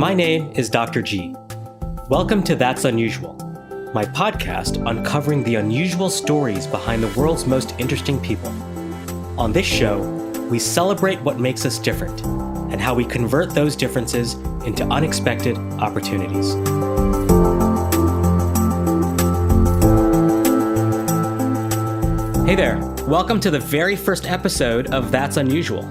My name is Dr. G. Welcome to That's Unusual, my podcast uncovering the unusual stories behind the world's most interesting people. On this show, we celebrate what makes us different and how we convert those differences into unexpected opportunities. Hey there, welcome to the very first episode of That's Unusual.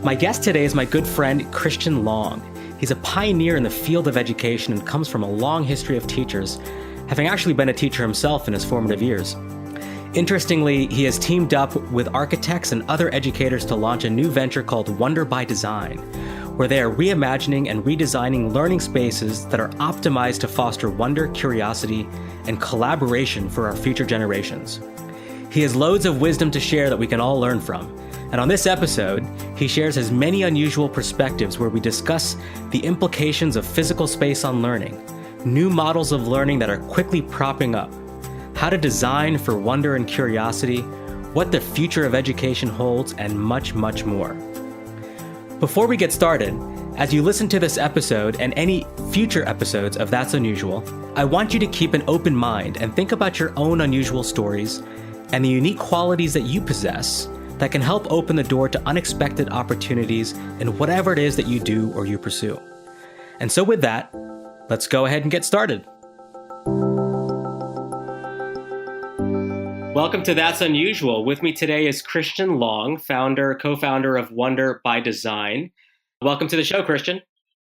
My guest today is my good friend, Christian Long. He's a pioneer in the field of education and comes from a long history of teachers, having actually been a teacher himself in his formative years. Interestingly, he has teamed up with architects and other educators to launch a new venture called Wonder by Design, where they are reimagining and redesigning learning spaces that are optimized to foster wonder, curiosity, and collaboration for our future generations. He has loads of wisdom to share that we can all learn from. And on this episode, he shares his many unusual perspectives where we discuss the implications of physical space on learning, new models of learning that are quickly propping up, how to design for wonder and curiosity, what the future of education holds, and much, much more. Before we get started, as you listen to this episode and any future episodes of That's Unusual, I want you to keep an open mind and think about your own unusual stories and the unique qualities that you possess that can help open the door to unexpected opportunities in whatever it is that you do or you pursue. And so with that, let's go ahead and get started. Welcome to That's Unusual. With me today is Christian Long, co-founder of Wonder by Design. Welcome to the show, Christian.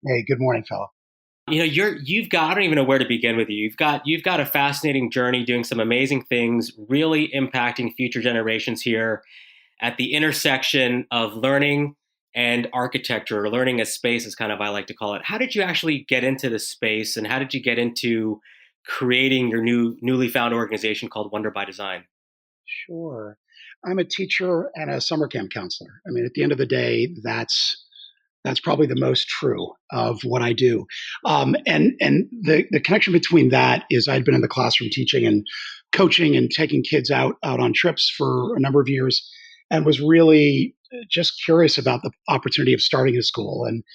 Hey, good morning, fella. You know, I don't even know where to begin with you. You've got a fascinating journey doing some amazing things, really impacting future generations here at the intersection of learning and architecture, or learning as space is kind of, I like to call it. How did you actually get into this space, and how did you get into creating your newly found organization called Wonder by Design? Sure. I'm a teacher and a summer camp counselor. I mean, at the end of the day, that's probably the most true of what I do. And the connection between that is I'd been in the classroom teaching and coaching and taking kids out on trips for a number of years, and was really just curious about the opportunity of starting a school. And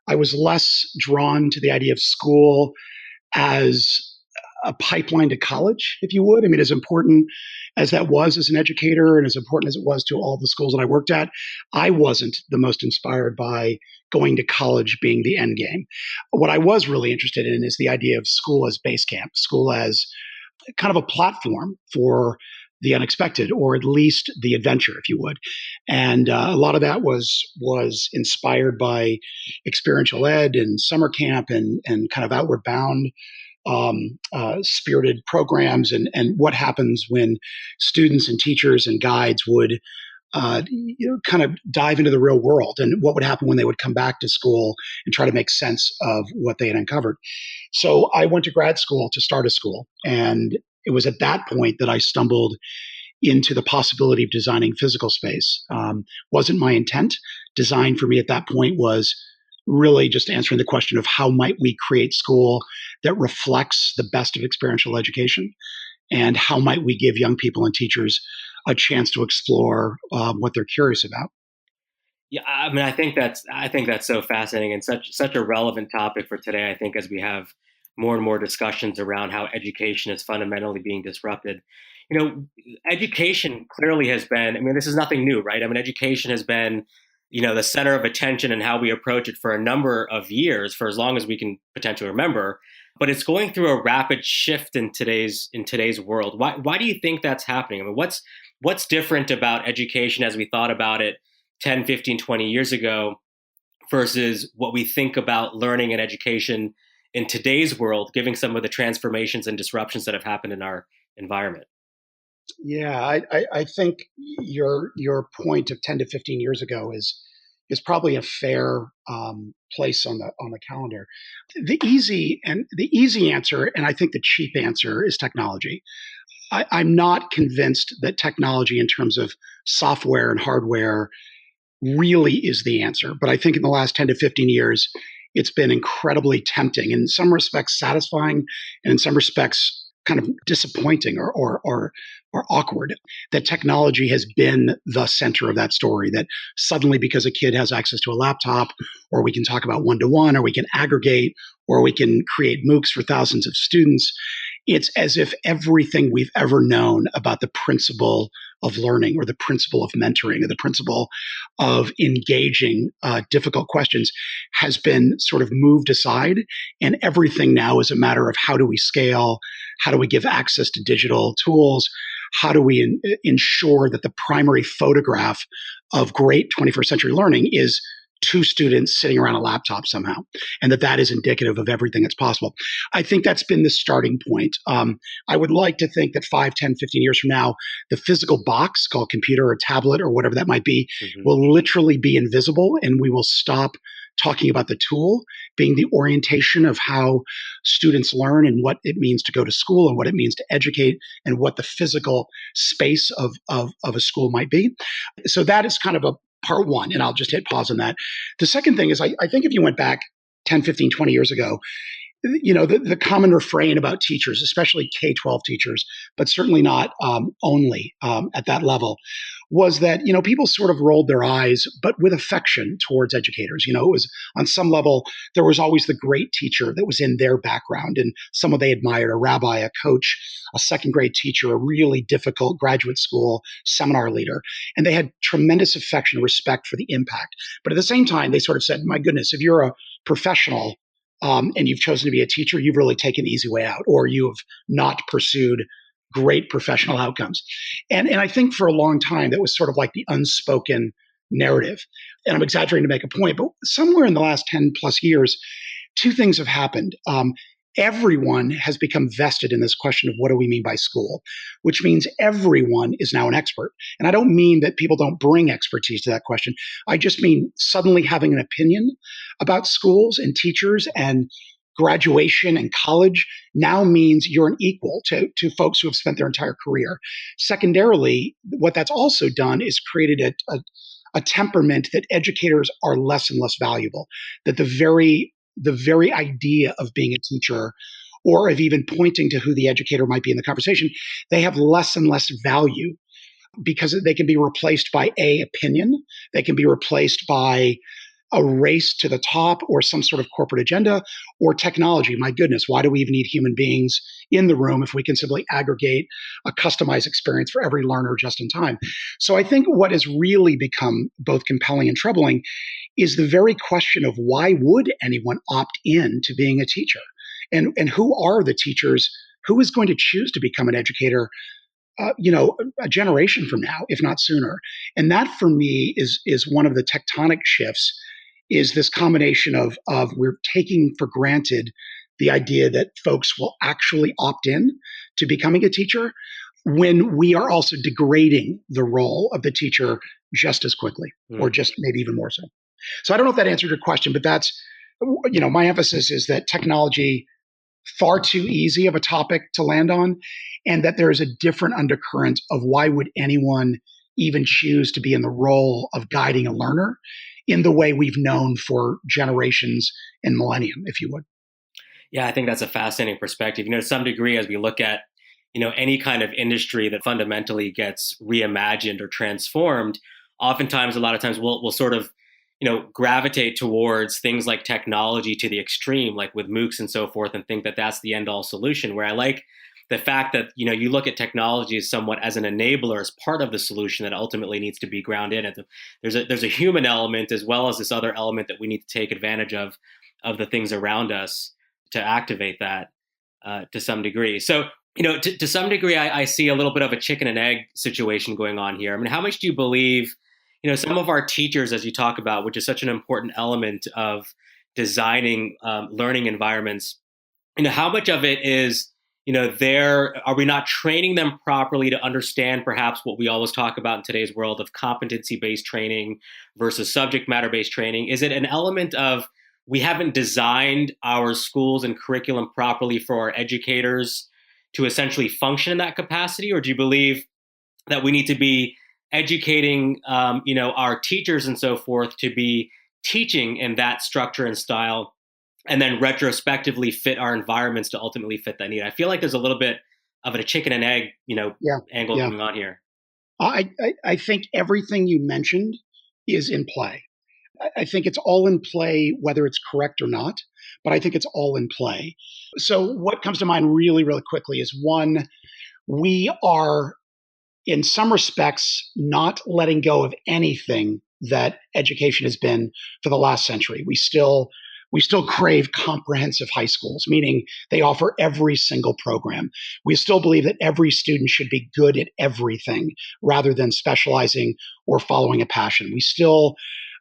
I was less drawn to the idea of school as a pipeline to college, if you would. I mean, as important as that was as an educator and as important as it was to all the schools that I worked at, I wasn't the most inspired by going to college being the end game. What I was really interested in is the idea of school as base camp, school as kind of a platform for the unexpected, or at least the adventure, if you would. And a lot of that was inspired by experiential ed and summer camp and kind of outward bound spirited programs, and what happens when students and teachers and guides would kind of dive into the real world, and what would happen when they would come back to school and try to make sense of what they had uncovered. So I went to grad school to start a school, and it was at that point that I stumbled into the possibility of designing physical space. Wasn't my intent. Design for me at that point was really just answering the question of how might we create school that reflects the best of experiential education, and how might we give young people and teachers a chance to explore what they're curious about. Yeah, I mean, I think that's so fascinating and such a relevant topic for today. I think as we have more and more discussions around how education is fundamentally being disrupted. You know, education clearly has been, I mean, this is nothing new, right? I mean, education has been, the center of attention and how we approach it for a number of years, for as long as we can potentially remember. But it's going through a rapid shift in today's world. Why do you think that's happening? I mean, what's different about education as we thought about it 10, 15, 20 years ago versus what we think about learning and education in today's world, given some of the transformations and disruptions that have happened in our environment? Yeah, I think your point of 10 to 15 years ago is probably a fair place on the calendar. The easy answer, and I think the cheap answer, is technology. I'm not convinced that technology in terms of software and hardware really is the answer. But I think in the last 10 to 15 years, it's been incredibly tempting, in some respects satisfying, and in some respects kind of disappointing or awkward that technology has been the center of that story. That suddenly, because a kid has access to a laptop, or we can talk about one-to-one, or we can aggregate, or we can create MOOCs for thousands of students, it's as if everything we've ever known about the principle of learning, or the principle of mentoring, or the principle of engaging difficult questions has been sort of moved aside. And everything now is a matter of how do we scale? How do we give access to digital tools? How do we ensure that the primary photograph of great 21st century learning is two students sitting around a laptop somehow, and that is indicative of everything that's possible? I think that's been the starting point. I would like to think that 5, 10, 15 years from now, the physical box called computer or tablet or whatever that might be will literally be invisible, and we will stop talking about the tool being the orientation of how students learn and what it means to go to school and what it means to educate and what the physical space of a school might be. So that is kind of a part one, and I'll just hit pause on that. The second thing is I think if you went back 10, 15, 20 years ago, the common refrain about teachers, especially K-12 teachers, but certainly not only at that level, was that, people sort of rolled their eyes, but with affection towards educators. It was on some level, there was always the great teacher that was in their background and someone they admired, a rabbi, a coach, a second grade teacher, a really difficult graduate school seminar leader. And they had tremendous affection and respect for the impact. But at the same time, they sort of said, my goodness, if you're a professional and you've chosen to be a teacher, you've really taken the easy way out, or you have not pursued great professional outcomes. And I think for a long time, that was sort of like the unspoken narrative. And I'm exaggerating to make a point, but somewhere in the last 10 plus years, two things have happened. Everyone has become vested in this question of what do we mean by school, which means everyone is now an expert. And I don't mean that people don't bring expertise to that question. I just mean suddenly having an opinion about schools and teachers and graduation and college now means you're an equal to folks who have spent their entire career. Secondarily, what that's also done is created a temperament that educators are less and less valuable, that the very idea of being a teacher, or of even pointing to who the educator might be in the conversation, they have less and less value because they can be replaced by opinion. They can be replaced by a race to the top or some sort of corporate agenda or technology. My goodness, why do we even need human beings in the room if we can simply aggregate a customized experience for every learner just in time? So I think what has really become both compelling and troubling is the very question of why would anyone opt in to being a teacher? And who are the teachers? Who is going to choose to become an educator a generation from now, if not sooner? And that for me is one of the tectonic shifts, is this combination of we're taking for granted the idea that folks will actually opt in to becoming a teacher when we are also degrading the role of the teacher just as quickly, or just maybe even more so. So I don't know if that answered your question, but that's, my emphasis is that technology, far too easy of a topic to land on, and that there is a different undercurrent of why would anyone even choose to be in the role of guiding a learner in the way we've known for generations and millennium, if you would. Yeah, I think that's a fascinating perspective. To some degree, as we look at, any kind of industry that fundamentally gets reimagined or transformed, oftentimes, a lot of times we'll sort of, gravitate towards things like technology to the extreme, like with MOOCs and so forth, and think that that's the end all solution. Where I like the fact that, you look at technology as somewhat as an enabler, as part of the solution that ultimately needs to be ground in. There's a human element as well as this other element that we need to take advantage of the things around us to activate that to some degree. So, to some degree, I see a little bit of a chicken and egg situation going on here. I mean, how much do you believe, some of our teachers, as you talk about, which is such an important element of designing learning environments, how much of it is, are we not training them properly to understand perhaps what we always talk about in today's world of competency-based training versus subject matter-based training? Is it an element of we haven't designed our schools and curriculum properly for our educators to essentially function in that capacity? Or do you believe that we need to be educating, our teachers and so forth to be teaching in that structure and style, and then retrospectively fit our environments to ultimately fit that need? I feel like there's a little bit of a chicken and egg, Yeah. angle Yeah. going on here. I think everything you mentioned is in play. I think it's all in play, whether it's correct or not, but I think it's all in play. So, what comes to mind really, really quickly is one, we are, in some respects, not letting go of anything that education has been for the last century. We still crave comprehensive high schools, meaning they offer every single program. We still believe that every student should be good at everything rather than specializing or following a passion. We still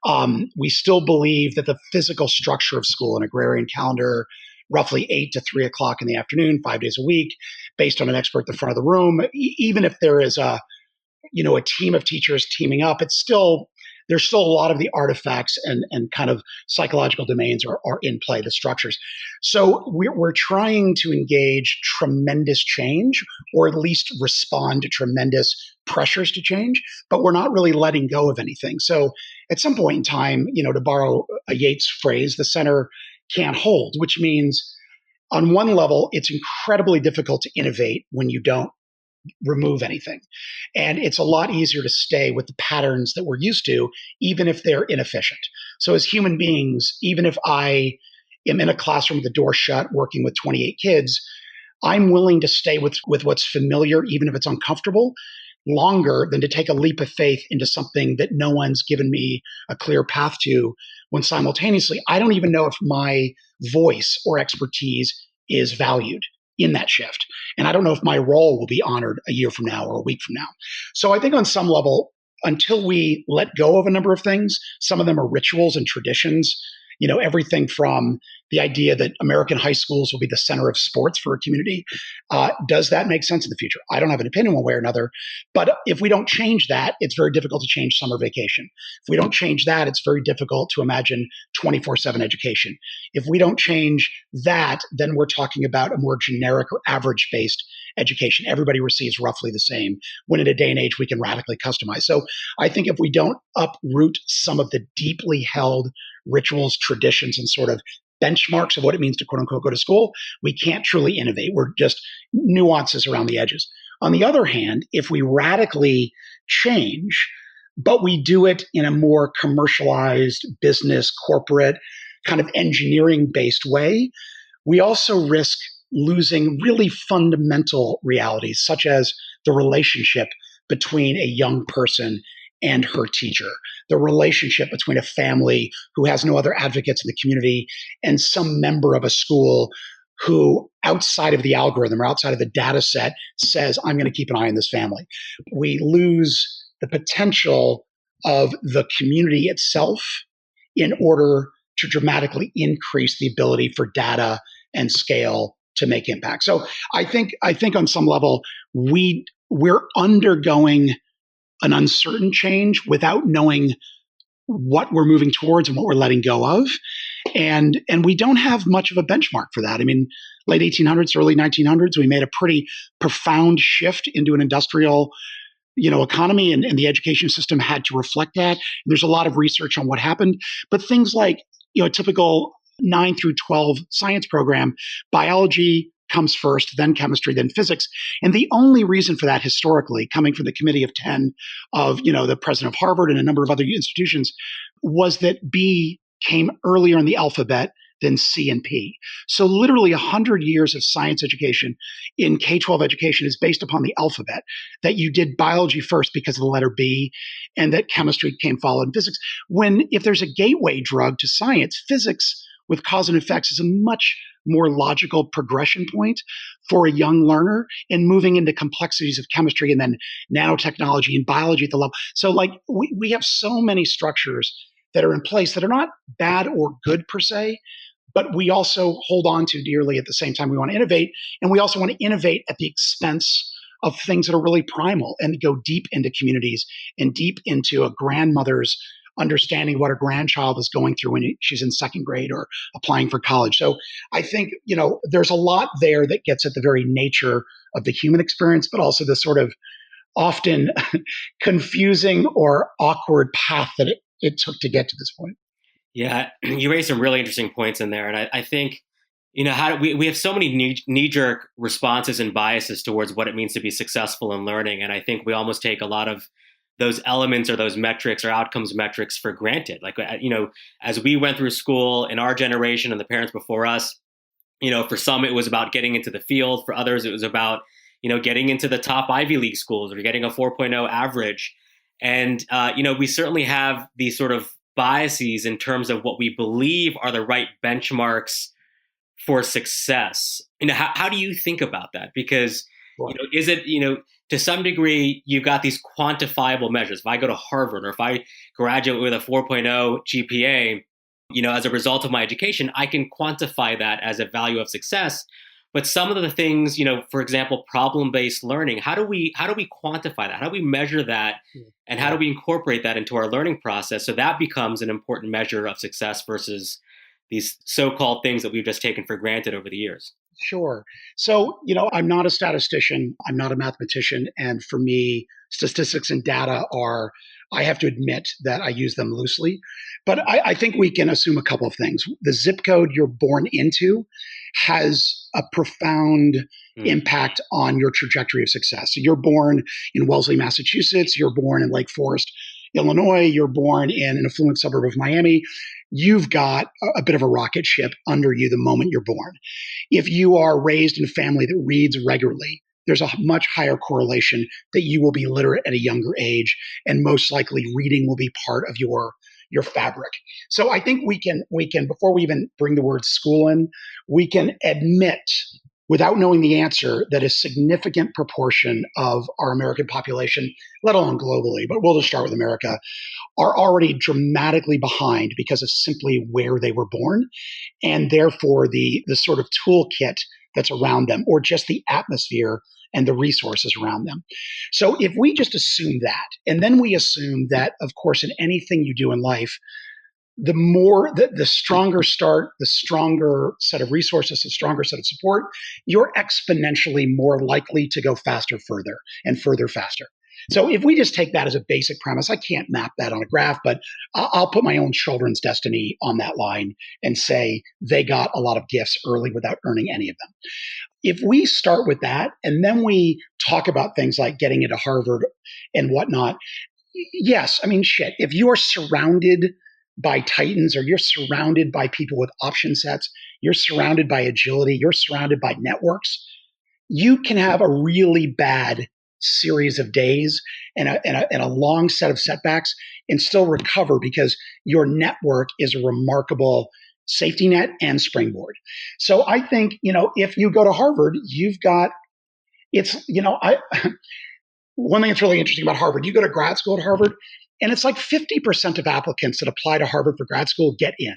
believe that the physical structure of school, an agrarian calendar, roughly 8 to 3 o'clock in the afternoon, 5 days a week, based on an expert at the front of the room, even if there is a team of teachers teaming up, there's still a lot of the artifacts and kind of psychological domains are in play, the structures. So we're trying to engage tremendous change, or at least respond to tremendous pressures to change, but we're not really letting go of anything. So at some point in time, to borrow a Yeats phrase, the center can't hold, which means on one level, it's incredibly difficult to innovate when you don't remove anything. And it's a lot easier to stay with the patterns that we're used to, even if they're inefficient. So, as human beings, even if I am in a classroom with the door shut, working with 28 kids, I'm willing to stay with what's familiar, even if it's uncomfortable, longer than to take a leap of faith into something that no one's given me a clear path to, when simultaneously I don't even know if my voice or expertise is valued in that shift. And I don't know if my role will be honored a year from now or a week from now. So I think on some level, until we let go of a number of things, some of them are rituals and traditions, everything from the idea that American high schools will be the center of sports for a community. Does that make sense in the future? I don't have an opinion one way or another. But if we don't change that, it's very difficult to change summer vacation. If we don't change that, it's very difficult to imagine 24/7 education. If we don't change that, then we're talking about a more generic or average based education. Everybody receives roughly the same, when in a day and age we can radically customize. So I think if we don't uproot some of the deeply held rituals, traditions, and sort of benchmarks of what it means to quote unquote go to school, we can't truly innovate. We're just nuances around the edges. On the other hand, if we radically change, but we do it in a more commercialized, business, corporate, kind of engineering based way, we also risk losing really fundamental realities, such as the relationship between a young person and her teacher, the relationship between a family who has no other advocates in the community and some member of a school who, outside of the algorithm or outside of the data set, says, I'm going to keep an eye on this family. We lose the potential of the community itself in order to dramatically increase the ability for data and scale to make impact. So I think on some level we're undergoing an uncertain change without knowing what we're moving towards and what we're letting go of. And we don't have much of a benchmark for that. I mean, late 1800s, early 1900s, we made a pretty profound shift into an industrial economy, and the education system had to reflect that. There's a lot of research on what happened, but things like a typical 9 through 12 science program, biology comes first, then chemistry, then physics. And the only reason for that historically, coming from the Committee of 10 of the president of Harvard and a number of other institutions, was that B came earlier in the alphabet than C and P. So literally 100 years of science education in K-12 education is based upon the alphabet, that you did biology first because of the letter B, and that chemistry came followed in physics. When, if there's a gateway drug to science, physics with cause and effects is a much more logical progression point for a young learner, and moving into complexities of chemistry and then nanotechnology and biology at the level. So we have so many structures that are in place that are not bad or good per se, but we also hold on to dearly at the same time. We want to innovate, and we also want to innovate at the expense of things that are really primal and go deep into communities and deep into a grandmother's understanding what her grandchild is going through when she's in second grade or applying for college. So I think, there's a lot there that gets at the very nature of the human experience, but also the sort of often confusing or awkward path that it took to get to this point. Yeah, you raised some really interesting points in there. And I think, how do we have so many knee-jerk responses and biases towards what it means to be successful in learning. And I think we almost take a lot of those elements or those metrics or outcomes metrics for granted. Like, as we went through school in our generation and the parents before us, for some it was about getting into the field. For others, it was about, getting into the top Ivy League schools or getting a 4.0 average. And, we certainly have these sort of biases in terms of what we believe are the right benchmarks for success. How do you think about that? Because, is it, to some degree, you've got these quantifiable measures. If I go to Harvard or if I graduate with a 4.0 GPA, as a result of my education, I can quantify that as a value of success. But some of the things, for example, problem-based learning, how do we quantify that? How do we measure that? And how do we incorporate that into our learning process so that becomes an important measure of success versus these so-called things that we've just taken for granted over the years? Sure. So, I'm not a statistician. I'm not a mathematician. And for me, statistics and data I have to admit that I use them loosely. But I think we can assume a couple of things. The zip code you're born into has a profound impact on your trajectory of success. So you're born in Wellesley, Massachusetts. You're born in Lake Forest, Illinois. You're born in an affluent suburb of Miami. You've got a bit of a rocket ship under you the moment you're born. If you are raised in a family that reads regularly, there's a much higher correlation that you will be literate at a younger age, and most likely reading will be part of your fabric. So I think we can, before we even bring the word school in, we can admit, without knowing the answer, that a significant proportion of our American population, let alone globally, but we'll just start with America, are already dramatically behind because of simply where they were born, and therefore the sort of toolkit that's around them, or just the atmosphere and the resources around them. So if we just assume that, and then we assume that, of course, in anything you do in life, the stronger start, the stronger set of resources, the stronger set of support, you're exponentially more likely to go faster, further, and further faster. So if we just take that as a basic premise, I can't map that on a graph, but I'll put my own children's destiny on that line and say they got a lot of gifts early without earning any of them. If we start with that, and then we talk about things like getting into Harvard and whatnot, yes, I mean, shit, if you are surrounded by titans, or you're surrounded by people with option sets, you're surrounded by agility, you're surrounded by networks, you can have a really bad series of days and a long set of setbacks and still recover because your network is a remarkable safety net and springboard. So I think, if you go to Harvard, one thing that's really interesting about Harvard, you go to grad school at Harvard, and it's like 50% of applicants that apply to Harvard for grad school get in.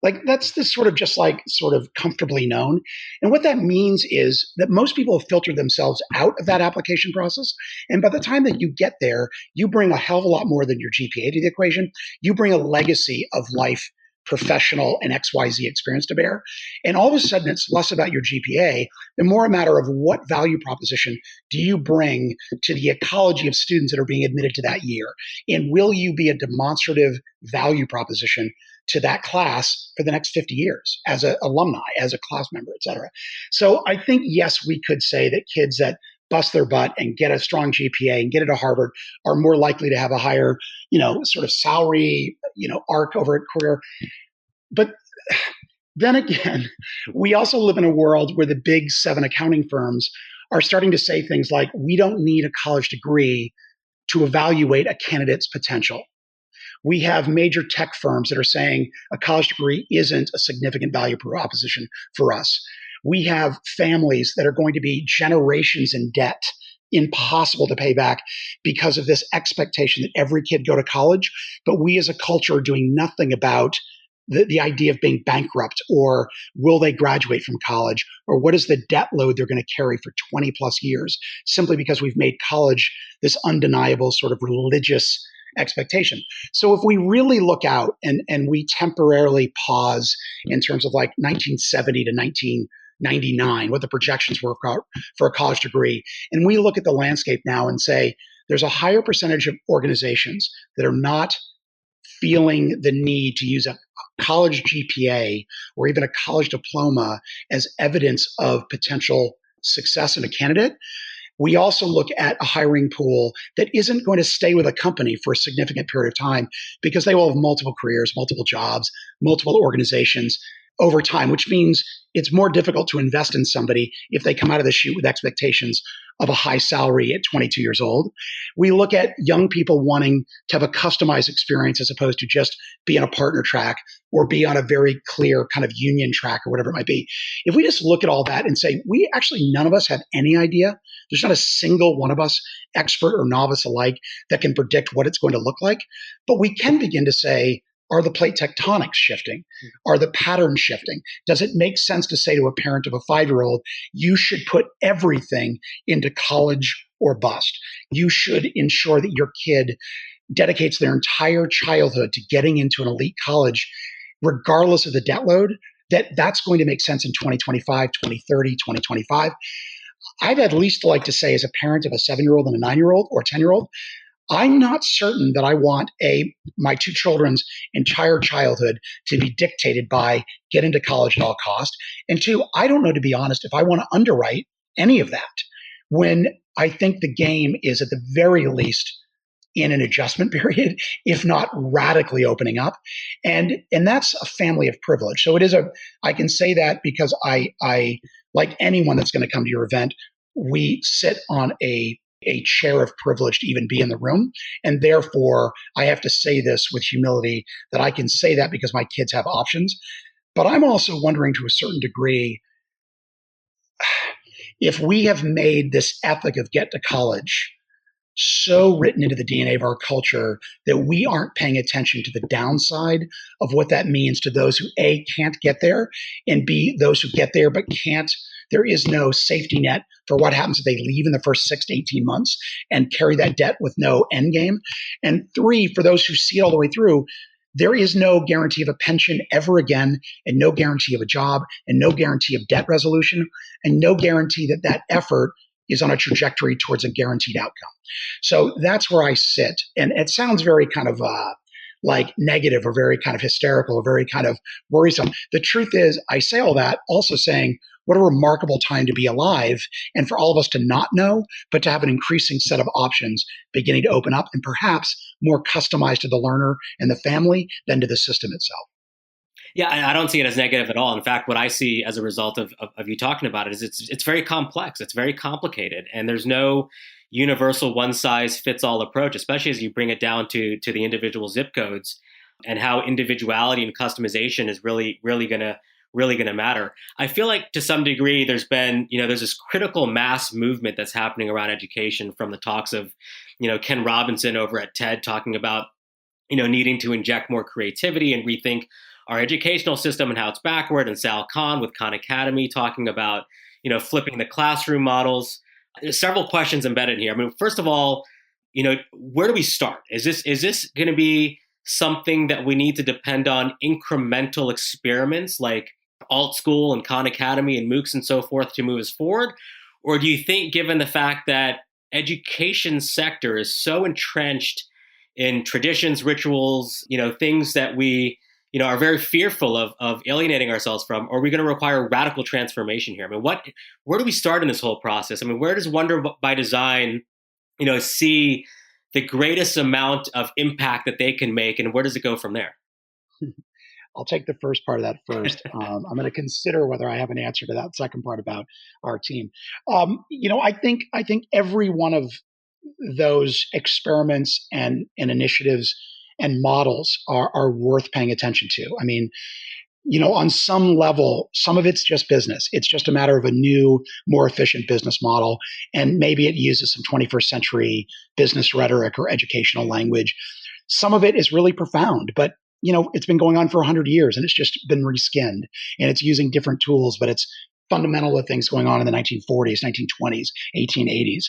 Like, that's this sort of comfortably known. And what that means is that most people have filtered themselves out of that application process. And by the time that you get there, you bring a hell of a lot more than your GPA to the equation. You bring a legacy of life, professional, and XYZ experience to bear. And all of a sudden, it's less about your GPA and more a matter of what value proposition do you bring to the ecology of students that are being admitted to that year? And will you be a demonstrative value proposition to that class for the next 50 years as an alumni, as a class member, et cetera? So I think, yes, we could say that kids that bust their butt and get a strong GPA and get into Harvard are more likely to have a higher, sort of salary, arc over a career. But then again, we also live in a world where the big 7 accounting firms are starting to say things like, we don't need a college degree to evaluate a candidate's potential. We have major tech firms that are saying a college degree isn't a significant value proposition for us. We have families that are going to be generations in debt, impossible to pay back because of this expectation that every kid go to college. But we as a culture are doing nothing about the idea of being bankrupt, or will they graduate from college, or what is the debt load they're going to carry for 20 plus years, simply because we've made college this undeniable sort of religious expectation. So if we really look out and we temporarily pause in terms of like 1970 to 1999, what the projections were for a college degree, and we look at the landscape now and say there's a higher percentage of organizations that are not feeling the need to use a college GPA or even a college diploma as evidence of potential success in a candidate. We also look at a hiring pool that isn't going to stay with a company for a significant period of time because they will have multiple careers, multiple jobs, multiple organizations over time, which means it's more difficult to invest in somebody if they come out of the chute with expectations of a high salary at 22 years old. We look at young people wanting to have a customized experience as opposed to just be on a partner track or be on a very clear kind of union track or whatever it might be. If we just look at all that and say, we actually, none of us have any idea, there's not a single one of us, expert or novice alike, that can predict what it's going to look like, but we can begin to say, are the plate tectonics shifting? Are the patterns shifting? Does it make sense to say to a parent of a 5-year-old, you should put everything into college or bust? You should ensure that your kid dedicates their entire childhood to getting into an elite college, regardless of the debt load, that's going to make sense in 2025, 2030, 2025. I'd at least like to say, as a parent of a 7-year-old and a 9-year-old or 10-year-old, I'm not certain that I want my 2 children's entire childhood to be dictated by get into college at all cost. And 2, I don't know, to be honest, if I want to underwrite any of that when I think the game is at the very least in an adjustment period, if not radically opening up. And that's a family of privilege. So I can say that because I like anyone that's going to come to your event, we sit on a chair of privilege to even be in the room. And therefore, I have to say this with humility that I can say that because my kids have options. But I'm also wondering to a certain degree, if we have made this ethic of get to college so written into the DNA of our culture that we aren't paying attention to the downside of what that means to those who A, can't get there, and B, those who get there but can't. There is no safety net for what happens if they leave in the first 6 to 18 months and carry that debt with no end game. And 3, for those who see it all the way through, there is no guarantee of a pension ever again, and no guarantee of a job, and no guarantee of debt resolution, and no guarantee that that effort is on a trajectory towards a guaranteed outcome. So that's where I sit. And it sounds very kind of like negative or very kind of hysterical or very kind of worrisome. The truth is, I say all that also saying, what a remarkable time to be alive and for all of us to not know, but to have an increasing set of options beginning to open up and perhaps more customized to the learner and the family than to the system itself. Yeah, I don't see it as negative at all. In fact, what I see as a result of you talking about it is it's very complex. It's very complicated. And there's no universal one-size-fits-all approach, especially as you bring it down to the individual zip codes and how individuality and customization is really going to matter. I feel like to some degree there's this critical mass movement that's happening around education, from the talks of, Ken Robinson over at TED talking about, needing to inject more creativity and rethink our educational system and how it's backward, and Sal Khan with Khan Academy talking about, flipping the classroom models. There's several questions embedded here. I mean, first of all, where do we start? Is this going to be something that we need to depend on incremental experiments like Alt School and Khan Academy and MOOCs and so forth to move us forward? Or do you think, given the fact that education sector is so entrenched in traditions, rituals, things that we are very fearful of alienating ourselves from, or are we going to require radical transformation here? I mean, where do we start in this whole process? I mean, where does Wonder by Design, see the greatest amount of impact that they can make, and where does it go from there? I'll take the first part of that first. I'm going to consider whether I have an answer to that second part about our team. I think every one of those experiments and initiatives and models are worth paying attention to. I mean, on some level, some of it's just business. It's just a matter of a new, more efficient business model. And maybe it uses some 21st century business rhetoric or educational language. Some of it is really profound, but it's been going on for 100 years and it's just been reskinned, and it's using different tools, but it's fundamental to things going on in the 1940s, 1920s, 1880s,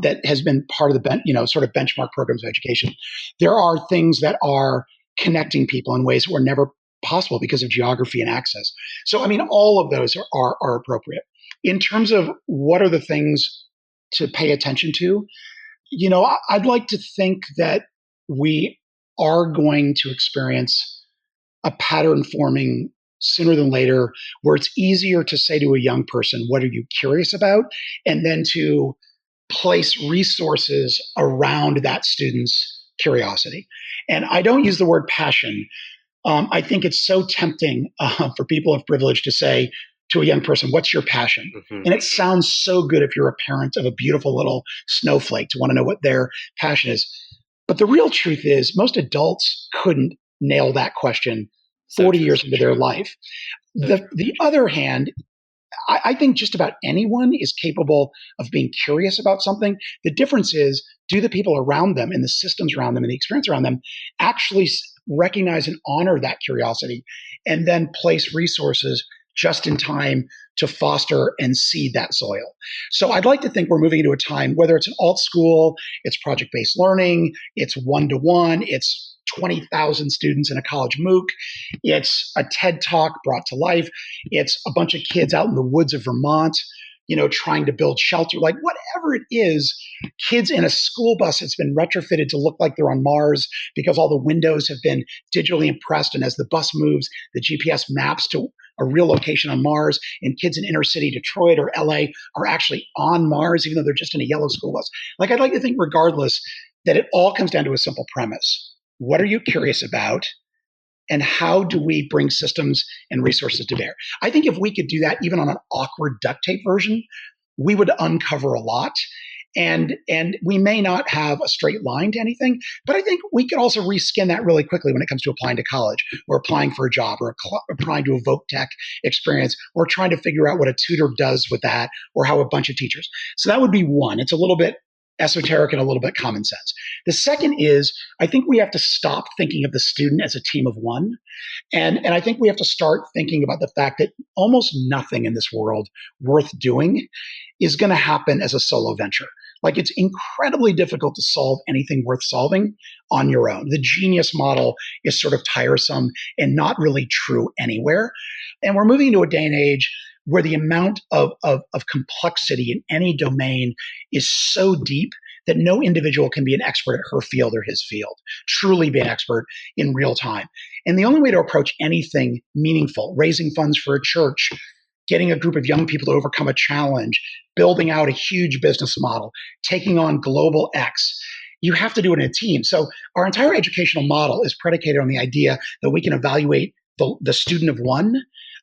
that has been part of the sort of benchmark programs of education. There are things that are connecting people in ways that were never possible because of geography and access. So, I mean, all of those are appropriate. In terms of what are the things to pay attention to, I'd like to think that we are going to experience a pattern forming sooner than later, where it's easier to say to a young person, what are you curious about? And then to place resources around that student's curiosity. And I don't use the word passion. I think it's so tempting for people of privilege to say to a young person, what's your passion? Mm-hmm. And it sounds so good if you're a parent of a beautiful little snowflake to want to know what their passion is. But the real truth is most adults couldn't nail that question 40 years into their life. The other hand, I think just about anyone is capable of being curious about something. The difference is, do the people around them and the systems around them and the experience around them actually recognize and honor that curiosity and then place resources just in time to foster and seed that soil. So I'd like to think we're moving into a time, whether it's an alt school, it's project-based learning, it's one-to-one, it's 20,000 students in a college MOOC, it's a TED Talk brought to life, it's a bunch of kids out in the woods of Vermont, trying to build shelter, like whatever it is, kids in a school bus that's been retrofitted to look like they're on Mars because all the windows have been digitally impressed. And as the bus moves, the GPS maps to a real location on Mars, and kids in inner city Detroit or LA are actually on Mars, even though they're just in a yellow school bus. Like, I'd like to think regardless that it all comes down to a simple premise. What are you curious about? And how do we bring systems and resources to bear? I think if we could do that, even on an awkward duct tape version, we would uncover a lot. And we may not have a straight line to anything, but I think we could also reskin that really quickly when it comes to applying to college or applying for a job or applying to a voc tech experience or trying to figure out what a tutor does with that or how a bunch of teachers. So that would be one. It's a little bit esoteric and a little bit common sense. The second is, I think we have to stop thinking of the student as a team of one. And I think we have to start thinking about the fact that almost nothing in this world worth doing is going to happen as a solo venture. Like, it's incredibly difficult to solve anything worth solving on your own. The genius model is sort of tiresome and not really true anywhere. And we're moving into a day and age where the amount of complexity in any domain is so deep that no individual can be an expert at her field or his field, truly be an expert in real time. And the only way to approach anything meaningful, raising funds for a church, getting a group of young people to overcome a challenge, building out a huge business model, taking on global X, you have to do it in a team. So our entire educational model is predicated on the idea that we can evaluate the student of one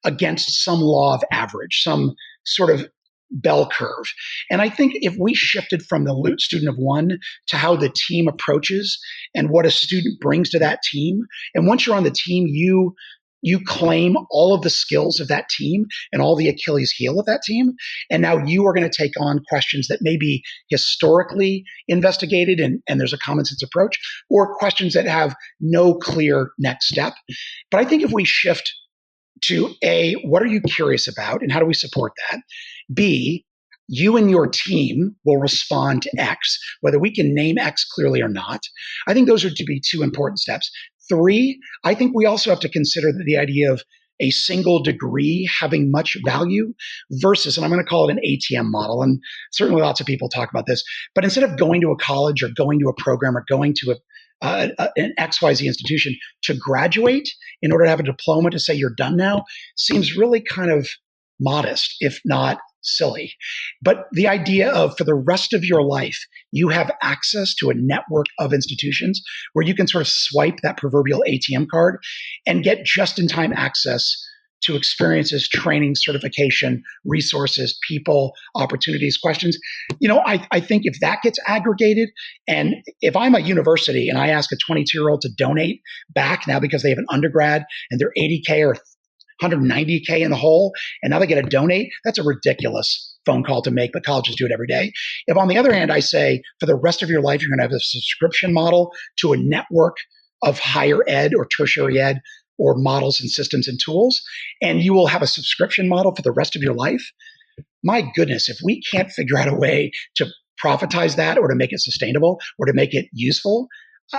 against some law of average, some sort of bell curve. And I think if we shifted from the student of one to how the team approaches and what a student brings to that team, and once you're on the team, you claim all of the skills of that team and all the Achilles heel of that team. And now you are going to take on questions that may be historically investigated and there's a common sense approach, or questions that have no clear next step. But I think if we shift to A, what are you curious about and how do we support that? B, you and your team will respond to X, whether we can name X clearly or not. I think those are to be two important steps. 3, I think we also have to consider the idea of a single degree having much value versus, and I'm going to call it an ATM model, and certainly lots of people talk about this, but instead of going to a college or going to a program or going to an XYZ institution to graduate in order to have a diploma to say you're done now seems really kind of modest, if not silly. But the idea of, for the rest of your life, you have access to a network of institutions where you can sort of swipe that proverbial ATM card and get just-in-time access to experiences, training, certification, resources, people, opportunities, questions. I think if that gets aggregated, and if I'm a university and I ask a 22-year-old to donate back now because they have an undergrad and they're 80K or 190K in the hole, and now they get to donate, that's a ridiculous phone call to make, but colleges do it every day. If on the other hand, I say, for the rest of your life, you're going to have a subscription model to a network of higher ed or tertiary ed or models and systems and tools, and you will have a subscription model for the rest of your life. My goodness, if we can't figure out a way to profitize that or to make it sustainable or to make it useful,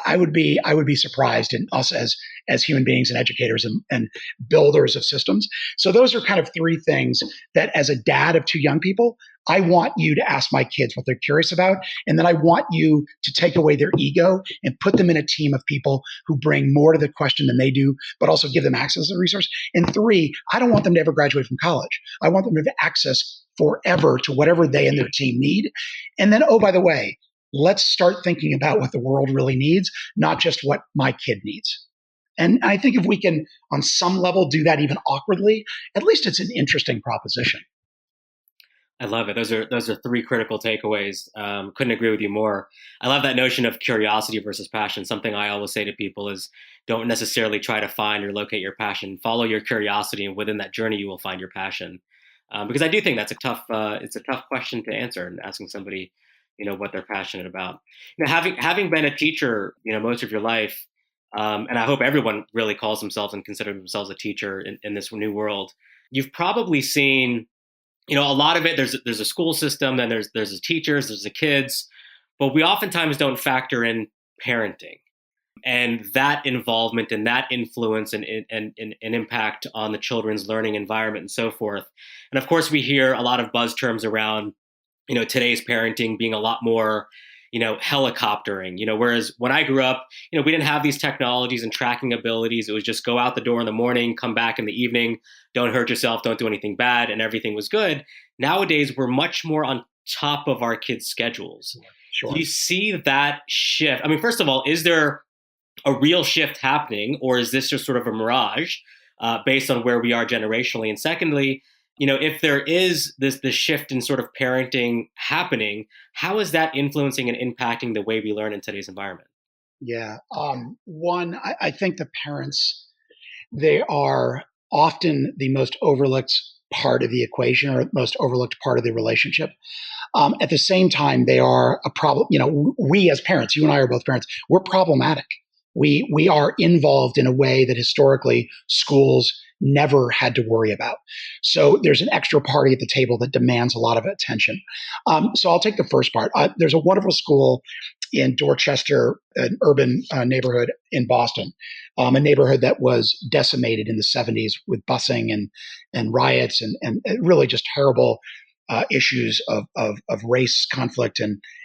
I would be surprised in us as human beings and educators and builders of systems. So those are kind of 3 things that, as a dad of 2 young people, I want you to ask my kids what they're curious about. And then I want you to take away their ego and put them in a team of people who bring more to the question than they do, but also give them access to the resource. And three, I don't want them to ever graduate from college. I want them to have access forever to whatever they and their team need. And then, oh, by the way, let's start thinking about what the world really needs, not just what my kid needs. And I think if we can, on some level, do that even awkwardly, at least it's an interesting proposition. I love it. Those are three critical takeaways. Couldn't agree with you more. I love that notion of curiosity versus passion. Something I always say to people is don't necessarily try to find or locate your passion. Follow your curiosity, and within that journey, you will find your passion. Because I do think that's it's a tough question to answer, and asking somebody, what they're passionate about. Having been a teacher, most of your life, and I hope everyone really calls themselves and considers themselves a teacher in this new world. You've probably seen, a lot of it. There's a school system, then there's the teachers, there's the kids, but we oftentimes don't factor in parenting and that involvement and that influence and impact on the children's learning environment and so forth. And of course, we hear a lot of buzz terms around, today's parenting being a lot more, helicoptering, whereas when I grew up, we didn't have these technologies and tracking abilities. It was just go out the door in the morning, come back in the evening, don't hurt yourself, don't do anything bad, and everything was good. Nowadays, we're much more on top of our kids' schedules. Sure. Do you see that shift? I mean, first of all, is there a real shift happening, or is this just sort of a mirage based on where we are generationally? And secondly, if there is this shift in sort of parenting happening, how is that influencing and impacting the way we learn in today's environment? Yeah. One, I think the parents, they are often the most overlooked part of the equation or most overlooked part of the relationship. At the same time, they are a problem. We as parents, you and I are both parents, we're problematic. We are involved in a way that historically schools never had to worry about. So there's an extra party at the table that demands a lot of attention. So I'll take the first part. There's a wonderful school in Dorchester, an urban neighborhood in Boston, a neighborhood that was decimated in the 70s with busing and riots and really just terrible issues of race conflict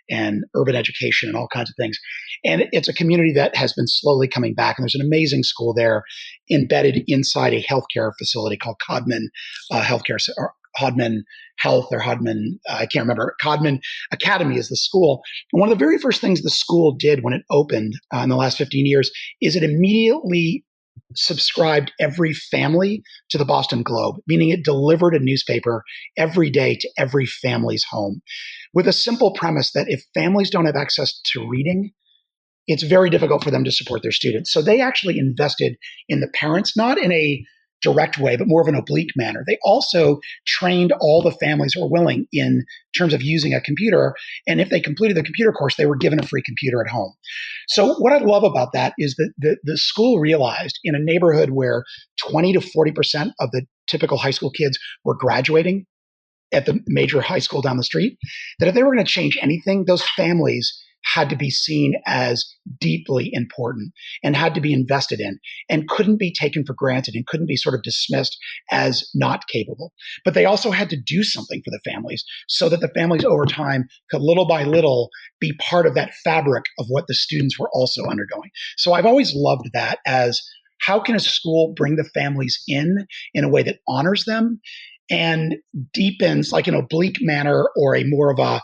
and urban education and all kinds of things. And it's a community that has been slowly coming back. And there's an amazing school there embedded inside a healthcare facility called Codman Healthcare, or Hodman Health, or Hodman, I can't remember. Codman Academy is the school. And one of the very first things the school did when it opened in the last 15 years is it immediately subscribed every family to the Boston Globe, meaning it delivered a newspaper every day to every family's home with a simple premise that if families don't have access to reading, it's very difficult for them to support their students. So they actually invested in the parents, not in a direct way, but more of an oblique manner. They also trained all the families who were willing in terms of using a computer. And if they completed the computer course, they were given a free computer at home. So what I love about that is that the school realized in a neighborhood where 20 to 40% of the typical high school kids were graduating at the major high school down the street, that if they were going to change anything, those families had to be seen as deeply important and had to be invested in and couldn't be taken for granted and couldn't be sort of dismissed as not capable. But they also had to do something for the families so that the families over time could little by little be part of that fabric of what the students were also undergoing. So I've always loved that as how can a school bring the families in a way that honors them and deepens like an oblique manner or a more of a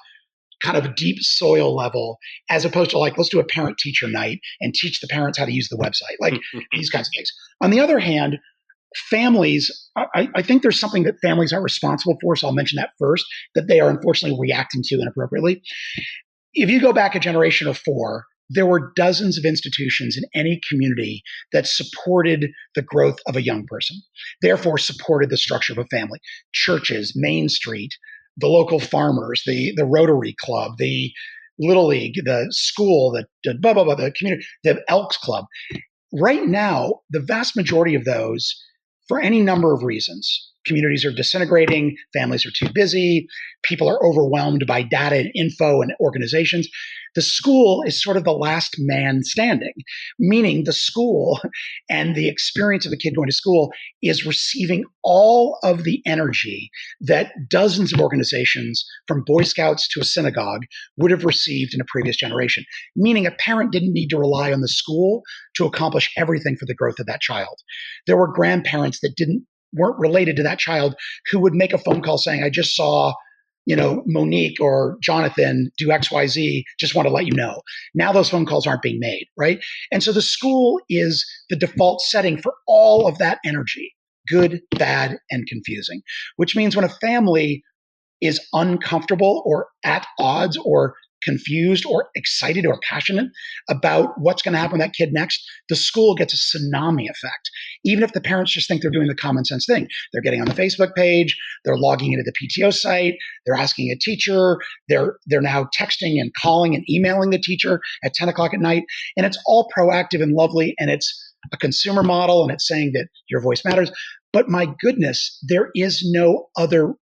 kind of deep soil level, as opposed to like, let's do a parent teacher night and teach the parents how to use the website, like these kinds of things. On the other hand, families, I think there's something that families are responsible for. So I'll mention that first, that they are unfortunately reacting to inappropriately. If you go back a generation or four, there were dozens of institutions in any community that supported the growth of a young person, therefore supported the structure of a family. Churches, Main Street, the local farmers, the Rotary Club, the Little League, the school, the blah, blah, blah, the community, the Elks Club. Right now, the vast majority of those, for any number of reasons, communities are disintegrating, families are too busy, people are overwhelmed by data and info and organizations. The school is sort of the last man standing, meaning the school and the experience of a kid going to school is receiving all of the energy that dozens of organizations, from Boy Scouts to a synagogue, would have received in a previous generation. Meaning a parent didn't need to rely on the school to accomplish everything for the growth of that child. There were grandparents that weren't related to that child who would make a phone call saying, I just saw Monique or Jonathan do XYZ, just want to let you know. Now those phone calls aren't being made, right? And so the school is the default setting for all of that energy, good, bad, and confusing, which means when a family is uncomfortable or at odds or confused or excited or passionate about what's going to happen with that kid next, the school gets a tsunami effect. Even if the parents just think they're doing the common sense thing, they're getting on the Facebook page, they're logging into the PTO site, they're asking a teacher, they're now texting and calling and emailing the teacher at 10 o'clock at night. And it's all proactive and lovely. And it's a consumer model and it's saying that your voice matters. But my goodness, there is no other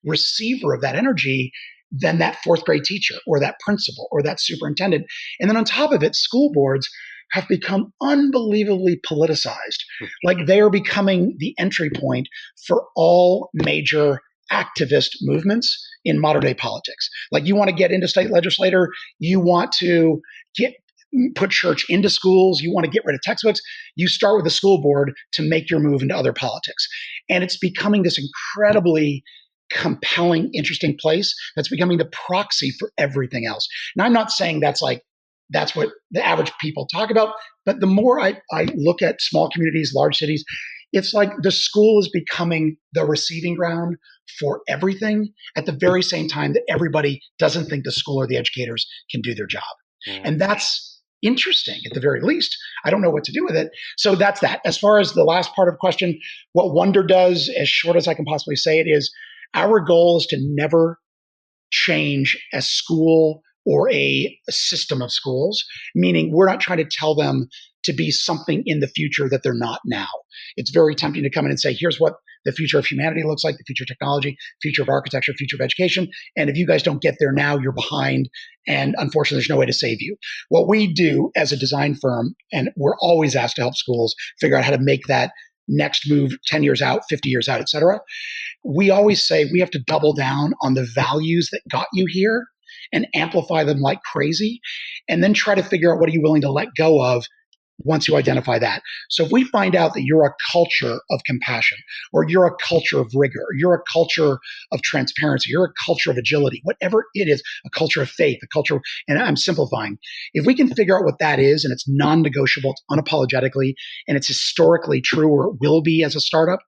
receiver of that energy than that fourth grade teacher or that principal or that superintendent. And then on top of it, school boards have become unbelievably politicized. Like they are becoming the entry point for all major activist movements in modern day politics. Like you want to get into state legislator, you want to put church into schools, you want to get rid of textbooks, you start with the school board to make your move into other politics. And it's becoming this incredibly compelling, interesting place that's becoming the proxy for everything else. Now, I'm not saying that's what the average people talk about, but the more I look at small communities, large cities, it's like the school is becoming the receiving ground for everything at the very same time that everybody doesn't think the school or the educators can do their job. And that's interesting at the very least. I don't know what to do with it. So that's that. As far as the last part of the question, what Wonder does, as short as I can possibly say it, is our goal is to never change a school or a system of schools, meaning we're not trying to tell them to be something in the future that they're not now. It's very tempting to come in and say, here's what the future of humanity looks like, the future of technology, future of architecture, future of education. And if you guys don't get there now, you're behind. And unfortunately, there's no way to save you. What we do as a design firm, and we're always asked to help schools figure out how to make that next move 10 years out, 50 years out, et cetera. We always say we have to double down on the values that got you here and amplify them like crazy, and then try to figure out what are you willing to let go of once you identify that. So if we find out that you're a culture of compassion, or you're a culture of rigor, or you're a culture of transparency, you're a culture of agility, whatever it is, a culture of faith, a culture, and I'm simplifying. If we can figure out what that is, and it's non-negotiable, it's unapologetically, and it's historically true, or it will be as a startup,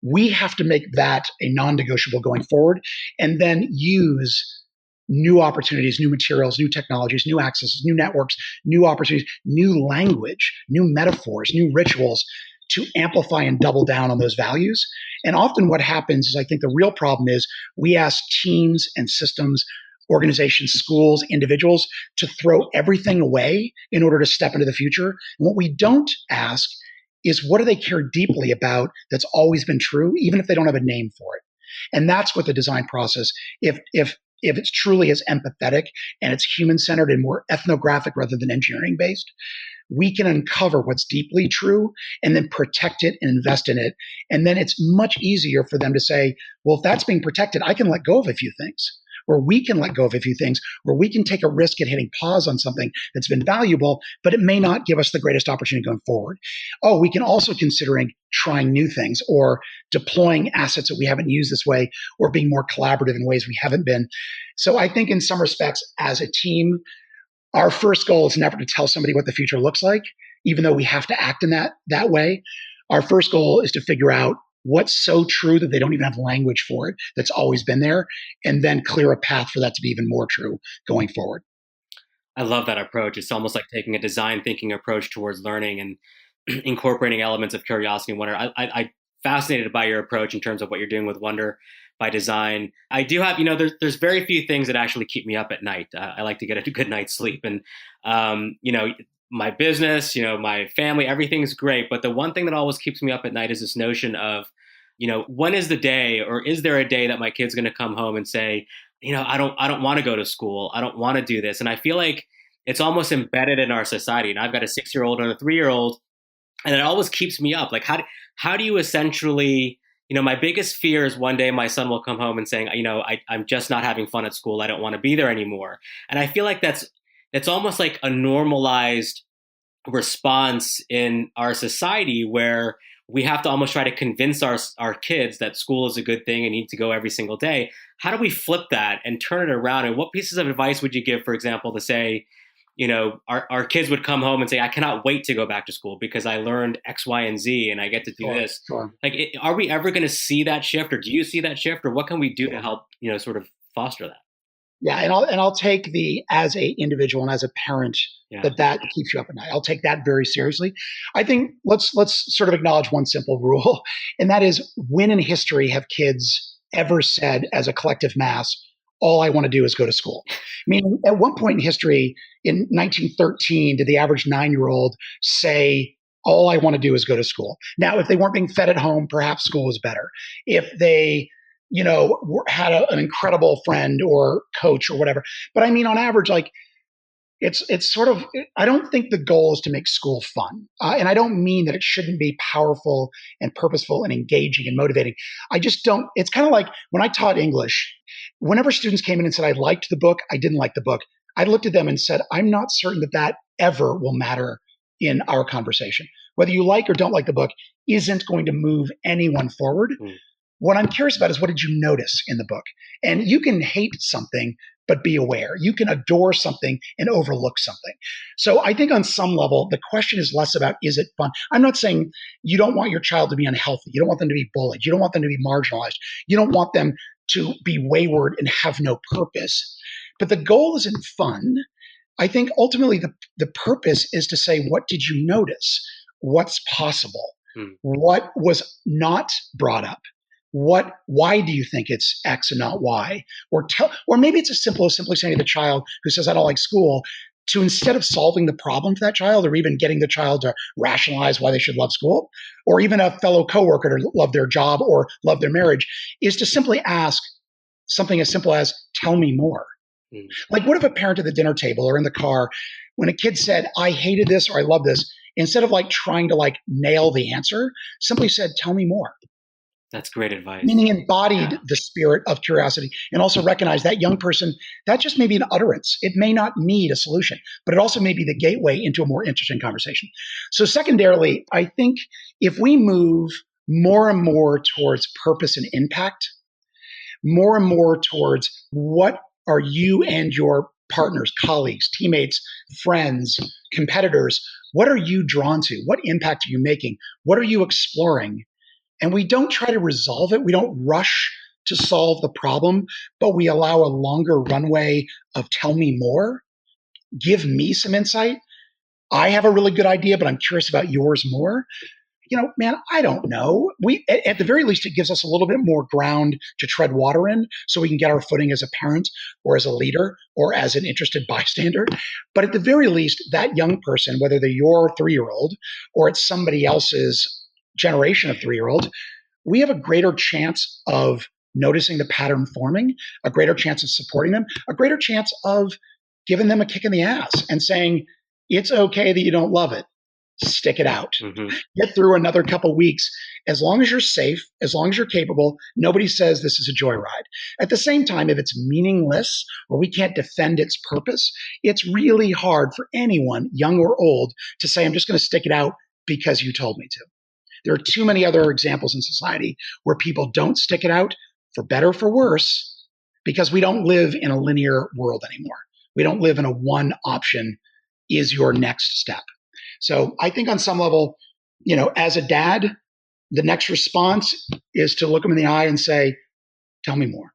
we have to make that a non-negotiable going forward, and then use new opportunities, new materials, new technologies, new accesses, new networks, new opportunities, new language, new metaphors, new rituals to amplify and double down on those values. And often what happens is, I think the real problem is we ask teams and systems, organizations, schools, individuals to throw everything away in order to step into the future. And what we don't ask is, what do they care deeply about that's always been true, even if they don't have a name for it? And that's what the design process, if it's truly as empathetic and it's human-centered and more ethnographic rather than engineering-based, we can uncover what's deeply true and then protect it and invest in it. And then it's much easier for them to say, well, if that's being protected, I can let go of a few things, or we can let go of a few things, or we can take a risk at hitting pause on something that's been valuable, but it may not give us the greatest opportunity going forward. Oh, we can also considering trying new things or deploying assets that we haven't used this way, or being more collaborative in ways we haven't been. So I think in some respects, as a team, our first goal is never to tell somebody what the future looks like, even though we have to act in that way. Our first goal is to figure out what's so true that they don't even have language for it, that's always been there, and then clear a path for that to be even more true going forward. I love that approach. It's almost like taking a design thinking approach towards learning and incorporating elements of curiosity and wonder. I'm fascinated by your approach in terms of what you're doing with Wonder by Design. I do have, there's very few things that actually keep me up at night. I like to get a good night's sleep, and my business, my family, everything's great. But the one thing that always keeps me up at night is this notion of, when is the day, or is there a day that my kid's going to come home and say, I don't want to go to school. I don't want to do this. And I feel like it's almost embedded in our society. And I've got a 6-year-old and a 3-year-old, and it always keeps me up. Like, how do you essentially, my biggest fear is one day my son will come home and saying, I'm just not having fun at school. I don't want to be there anymore. And I feel like that's almost like a normalized response in our society where we have to almost try to convince our kids that school is a good thing and need to go every single day. How do we flip that and turn it around? And what pieces of advice would you give, for example, to say, our kids would come home and say, I cannot wait to go back to school because I learned X, Y, and Z and I get to do this. Sure. Like, are we ever going to see that shift, or do you see that shift, or what can we do to help, sort of foster that? Yeah, and I'll take the as a individual and as a parent that keeps you up at night. I'll take that very seriously. I think let's sort of acknowledge one simple rule, and that is, when in history have kids ever said as a collective mass, all I want to do is go to school? Meaning, at one point in history, in 1913, did the average 9-year-old say, all I want to do is go to school? Now, if they weren't being fed at home, perhaps school was better. If they had an incredible friend or coach or whatever. But I mean, on average, like it's sort of, I don't think the goal is to make school fun. And I don't mean that it shouldn't be powerful and purposeful and engaging and motivating. I just don't, it's kind of like when I taught English, whenever students came in and said, I liked the book, I didn't like the book, I looked at them and said, I'm not certain that ever will matter in our conversation. Whether you like or don't like the book isn't going to move anyone forward. What I'm curious about is, what did you notice in the book? And you can hate something, but be aware. You can adore something and overlook something. So I think on some level, the question is less about, is it fun? I'm not saying you don't want your child to be unhealthy. You don't want them to be bullied. You don't want them to be marginalized. You don't want them to be wayward and have no purpose. But the goal isn't fun. I think ultimately the purpose is to say, what did you notice? What's possible? What was not brought up? Why do you think it's X and not Y? Or maybe it's as simple as simply saying to the child who says, I don't like school, to, instead of solving the problem for that child, or even getting the child to rationalize why they should love school, or even a fellow coworker to love their job or love their marriage, is to simply ask something as simple as, tell me more. Like, what if a parent at the dinner table or in the car, when a kid said, I hated this or I love this, instead of trying to nail the answer, simply said, tell me more. That's great advice. Meaning embodied the spirit of curiosity, and also recognize that young person, that just may be an utterance. It may not need a solution, but it also may be the gateway into a more interesting conversation. So secondarily, I think if we move more and more towards purpose and impact, more and more towards what are you and your partners, colleagues, teammates, friends, competitors, what are you drawn to? What impact are you making? What are you exploring? And we don't try to resolve it. We don't rush to solve the problem, but we allow a longer runway of tell me more, give me some insight. I have a really good idea, but I'm curious about yours more. Man, I don't know. At the very least, it gives us a little bit more ground to tread water in so we can get our footing as a parent or as a leader or as an interested bystander. But at the very least, that young person, whether they're your 3-year-old or it's somebody else's generation of 3-year-old, we have a greater chance of noticing the pattern forming, a greater chance of supporting them, a greater chance of giving them a kick in the ass and saying, it's okay that you don't love it. Stick it out. Get through another couple weeks. As long as you're safe, as long as you're capable, nobody says this is a joyride. At the same time, if it's meaningless or we can't defend its purpose, it's really hard for anyone, young or old, to say, I'm just going to stick it out because you told me to. There are too many other examples in society where people don't stick it out, for better or for worse, because we don't live in a linear world anymore. We don't live in a one option is your next step. So I think on some level, as a dad, the next response is to look them in the eye and say, tell me more.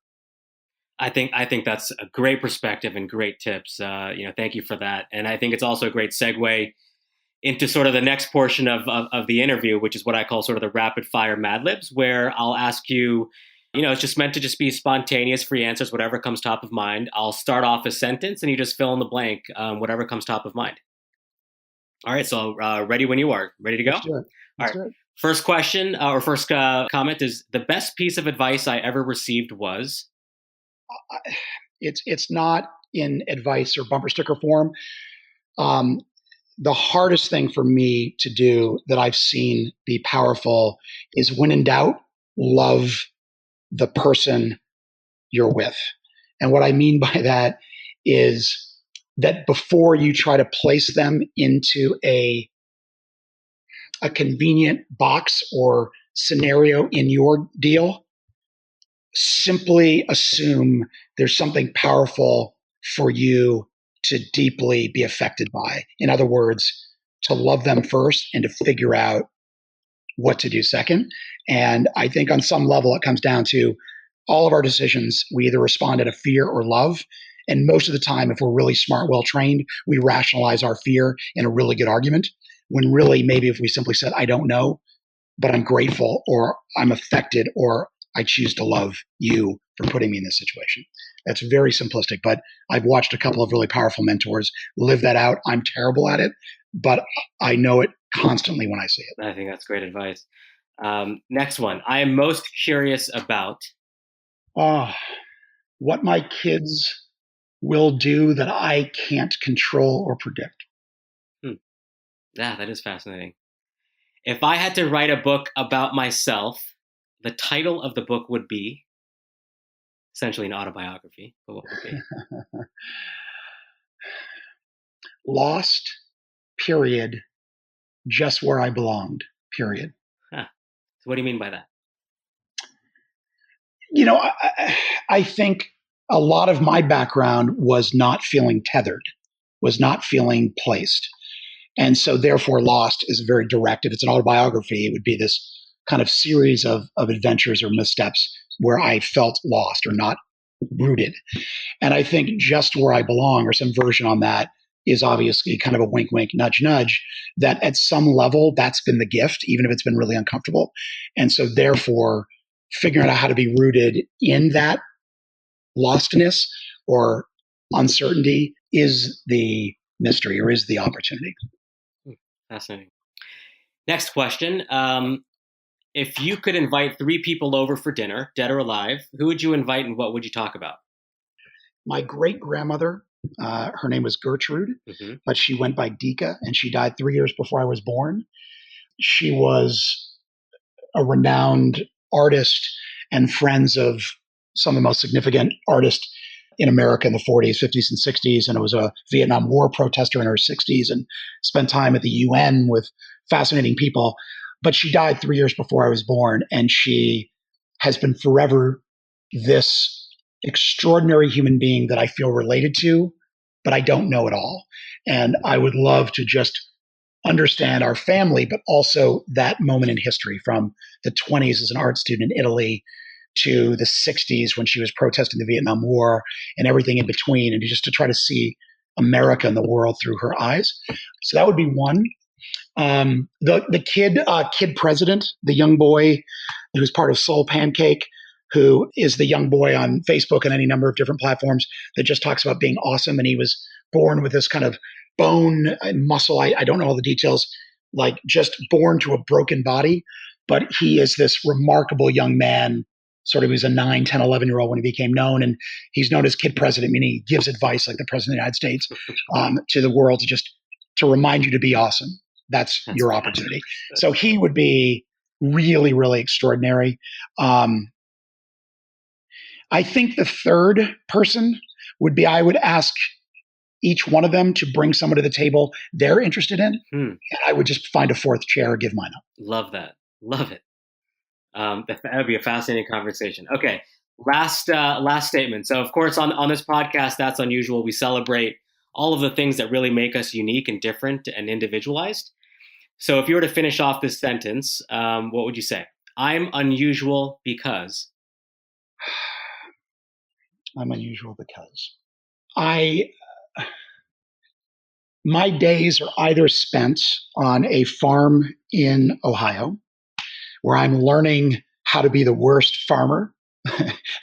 I think that's a great perspective and great tips. Thank you for that. And I think it's also a great segue into sort of the next portion of the interview, which is what I call sort of the rapid fire Madlibs, where I'll ask you, it's just meant to just be spontaneous, free answers, whatever comes top of mind. I'll start off a sentence and you just fill in the blank, whatever comes top of mind. All right. So ready when you are. Ready to go? Let's do it. Let's do it. First question or first comment is, the best piece of advice I ever received was? it's not in advice or bumper sticker form. The hardest thing for me to do that I've seen be powerful is when in doubt, love the person you're with. And what I mean by that is that before you try to place them into a convenient box or scenario in your deal, simply assume there's something powerful for you to deeply be affected by. In other words, to love them first and to figure out what to do second. And I think on some level, it comes down to all of our decisions. We either respond out of fear or love. And most of the time, if we're really smart, well trained, we rationalize our fear in a really good argument. When really, maybe if we simply said, I don't know, but I'm grateful, or I'm affected, or I choose to love you for putting me in this situation. That's very simplistic, but I've watched a couple of really powerful mentors live that out. I'm terrible at it, but I know it constantly when I see it. I think that's great advice. Next one. I am most curious about what my kids will do that I can't control or predict. Yeah, that is fascinating. If I had to write a book about myself, the title of the book would be essentially an autobiography. But what would it be? Lost, period. Just where I belonged, period. Huh. So what do you mean by that? You know, I think a lot of my background was not feeling tethered, was not feeling placed. And so therefore Lost is very directed. It's an autobiography. It would be this kind of series of adventures or missteps where I felt lost or not rooted. And I think Just Where I Belong, or some version on that, is obviously kind of a wink, wink, nudge, nudge, that at some level, that's been the gift, even if it's been really uncomfortable. And so therefore, figuring out how to be rooted in that lostness or uncertainty is the mystery, or is the opportunity. Fascinating. Next question. If you could invite 3 people over for dinner, dead or alive, who would you invite and what would you talk about? My great grandmother, her name was Gertrude, but she went by Dika, and she died 3 years before I was born. She was a renowned artist and friends of some of the most significant artists in America in the 40s, 50s, and 60s. And it was a Vietnam War protester in her 60s and spent time at the UN with fascinating people. But she died 3 years before I was born. And she has been forever this extraordinary human being that I feel related to, but I don't know at all. And I would love to just understand our family, but also that moment in history from the 20s as an art student in Italy to the 60s when she was protesting the Vietnam War and everything in between, and just to try to see America and the world through her eyes. So that would be one. The kid president, the young boy who's part of Soul Pancake, who is the young boy on Facebook and any number of different platforms that just talks about being awesome. And he was born with this kind of bone and muscle. I don't know all the details, like just born to a broken body, but he is this remarkable young man. Sort of, he was a 9, 10, 11-year-old when he became known. And he's known as Kid President, meaning he gives advice like the President of the United States to the world to remind you to be awesome. That's your opportunity. So he would be really, really extraordinary. I think the third person would be, I would ask each one of them to bring someone to the table they're interested in. And I would just find a fourth chair or give mine up. Love that. Love it. That would be a fascinating conversation. Okay. Last statement. So of course on this podcast, That's Unusual, we celebrate all of the things that really make us unique and different and individualized. So if you were to finish off this sentence, what would you say? I'm unusual because... I'm unusual because my days are either spent on a farm in Ohio where I'm learning how to be the worst farmer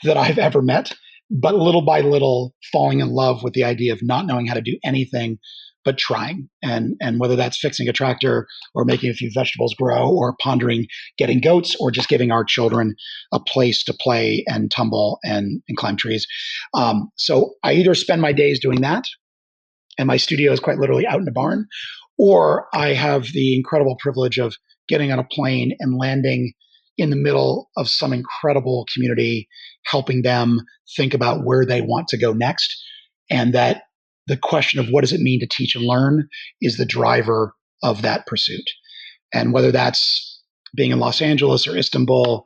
that I've ever met, but little by little falling in love with the idea of not knowing how to do anything but trying. And whether that's fixing a tractor or making a few vegetables grow or pondering getting goats or just giving our children a place to play and tumble and climb trees. So I either spend my days doing that, and my studio is quite literally out in the barn, or I have the incredible privilege of getting on a plane and landing in the middle of some incredible community, helping them think about where they want to go next. And that the question of what does it mean to teach and learn is the driver of that pursuit. And whether that's being in Los Angeles or Istanbul,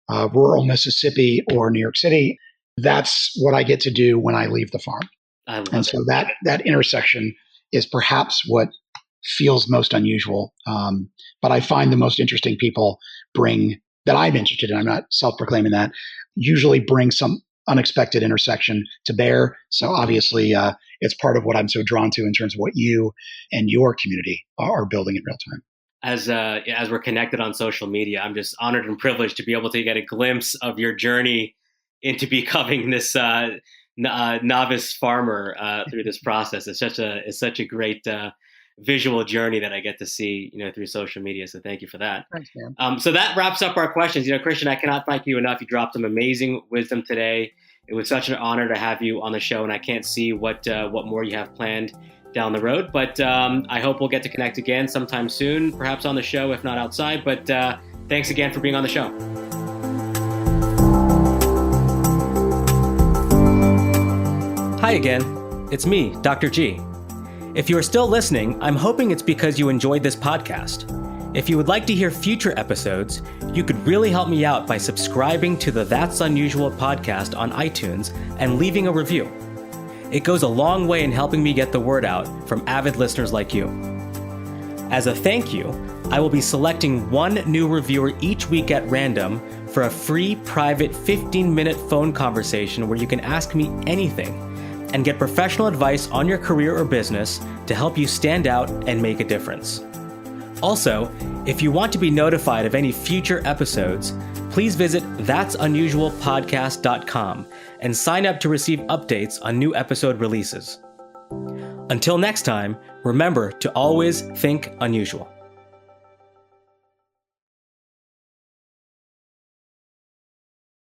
rural Mississippi or New York City, that's what I get to do when I leave the farm. And so that intersection is perhaps what feels most unusual. But I find the most interesting people that I'm interested in, I'm not self-proclaiming that, usually bring some unexpected intersection to bear. So obviously, it's part of what I'm so drawn to in terms of what you and your community are building in real time. As we're connected on social media, I'm just honored and privileged to be able to get a glimpse of your journey into becoming this novice farmer through this process. It's such a great visual journey that I get to see, through social media. So thank you for that. Thanks, man. So that wraps up our questions. Christian, I cannot thank you enough. You dropped some amazing wisdom today. It was such an honor to have you on the show, and I can't see what more you have planned down the road. But I hope we'll get to connect again sometime soon, perhaps on the show, if not outside. But thanks again for being on the show. Hi again. It's me, Dr. G. If you are still listening, I'm hoping it's because you enjoyed this podcast. If you would like to hear future episodes, you could really help me out by subscribing to the That's Unusual podcast on iTunes and leaving a review. It goes a long way in helping me get the word out from avid listeners like you. As a thank you, I will be selecting one new reviewer each week at random for a free private 15-minute phone conversation where you can ask me anything and get professional advice on your career or business to help you stand out and make a difference. Also, if you want to be notified of any future episodes, please visit that'sunusualpodcast.com and sign up to receive updates on new episode releases. Until next time, remember to always think unusual.